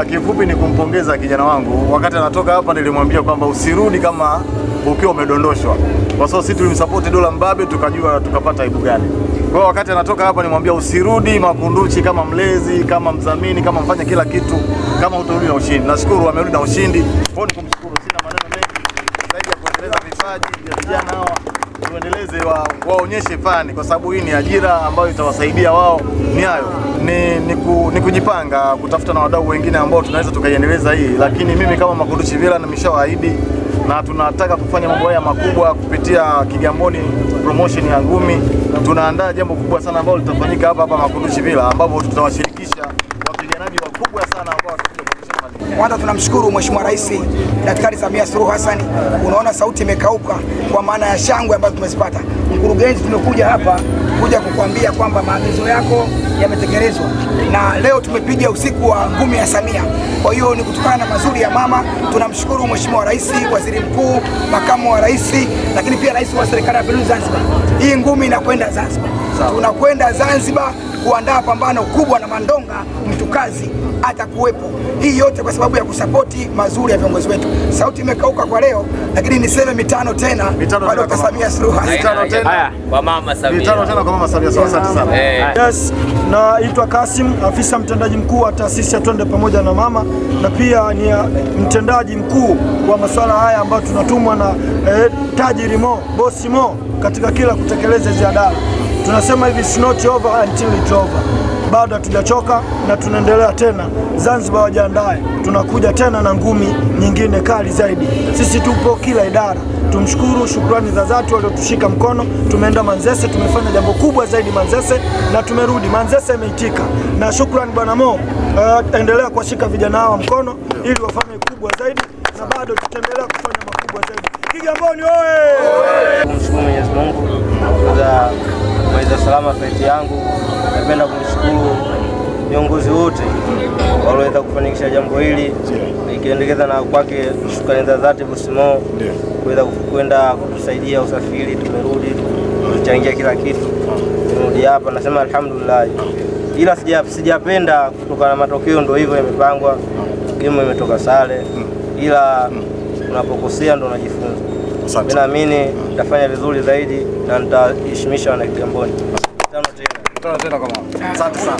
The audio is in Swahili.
Kifupi ni kumpongeza kijana wangu. Wakati anatoka hapa nilimwambia kwamba usirudi kama ukiwa umedondoshwa. Kwa sababu sisi tulimsupport Dola Mbabe tukajua tukapata aibu gani. Kwa hiyo wakati anatoka hapa nimwambia usirudi Makunduchi kama mlezi, kama mdhamini, kama mfanya kila kitu, kama utarudi na ushindi. Nashukuru amerudi na ushindi. Kwa hiyo nikumshukuru, sina maneno mengi zaidi ya kuendeleza vipaji vya vijana hawa. Tuendeleze waonyeshe fani kwa sababu hii ni ajira ambayo itawasaidia wao. Ni hayo ni kujipanga kutafuta na wadau wengine ambao tunaweza tukaiendeleza hii, lakini mimi kama Makunduchi Villa nimeshawaahidi na tunataka kufanya mambo haya makubwa kupitia Kigamboni promotion ya ngumi. Tunaandaa jambo kubwa sana ambalo litafanyika hapa Makunduchi Villa ambapo tutawashirikisha wapiganaji wakubwa sana ambao watakuja. Kwanza tunamshukuru Mheshimiwa Rais Daktari Samia Suluhu Hassan. Unaona sauti imekauka kwa maana ya shangwe ambazo tumezipata. Mkurugenzi, tumekuja hapa kuja kukuambia kwamba maagizo yako yametekelezwa na leo tumepiga usiku wa ngumi ya Samia. Kwa hiyo ni kutokana na mazuri ya mama. Tunamshukuru Mheshimiwa Rais, Waziri Mkuu, Makamu wa Rais, lakini pia Rais wa Serikali ya Mapinduzi Zanzibar. Hii ngumi inakwenda Zanzibar. Tunakwenda Zanzibar kuandaa pambano kubwa na Mandonga Mtukazi atakuwepo. Hii yote kwa sababu ya kusapoti mazuri ya viongozi wetu. Sauti imekauka kwa leo, lakini niseme mitano tena kwa Dr. Samia Suluhu Hassan. Mitano tena kwa Mama Samia. Mitano tena kwa Mama Samia. Asante sana. Yes, naitwa Kasim, afisa mtendaji mkuu wa taasisi ya Twende Pamoja na Mama, na pia ni mtendaji mkuu wa masuala haya ambayo tunatumwa na tajiri Mo, bosi Mo katika kila kutekeleza ziada. Tunasema hivi, it's not over until it's over. Bado hatujachoka na tunaendelea tena. Zanzibar wajiandae, tunakuja tena na ngumi nyingine kali zaidi. Sisi tupo kila idara. Tumshukuru, shukrani za dhati waliotushika mkono. Tumeenda Manzese, tumefanya jambo kubwa zaidi Manzese na tumerudi. Manzese imeitika. Na shukrani Bwana Mo, endelea kuwashika vijana hawa mkono ili wafanye kubwa zaidi na bado tutaendelea kufanya makubwa zaidi. Kigamboni oye! Kumshukuru Mwenyezi Mungu kwa kuweza salama fight yangu. Napenda kumshukuru viongozi wote walioweza kufanikisha jambo hili, ikiendekeza na kwake shukrani za dhati bosi Mo kuweza kwenda kutusaidia usafiri. Tumerudi, tumechangia kila kitu, tumerudi hapa. Nasema alhamdulillah, ila sijapenda kutokana na matokeo, ndio hivyo yamepangwa, game imetoka sare, ila unapokosea ndio unajifunza. Mimi naamini nitafanya vizuri zaidi na nitaheshimisha wana Kigamboni. Tano tena. Tano tena kwa Mama. Asante sana.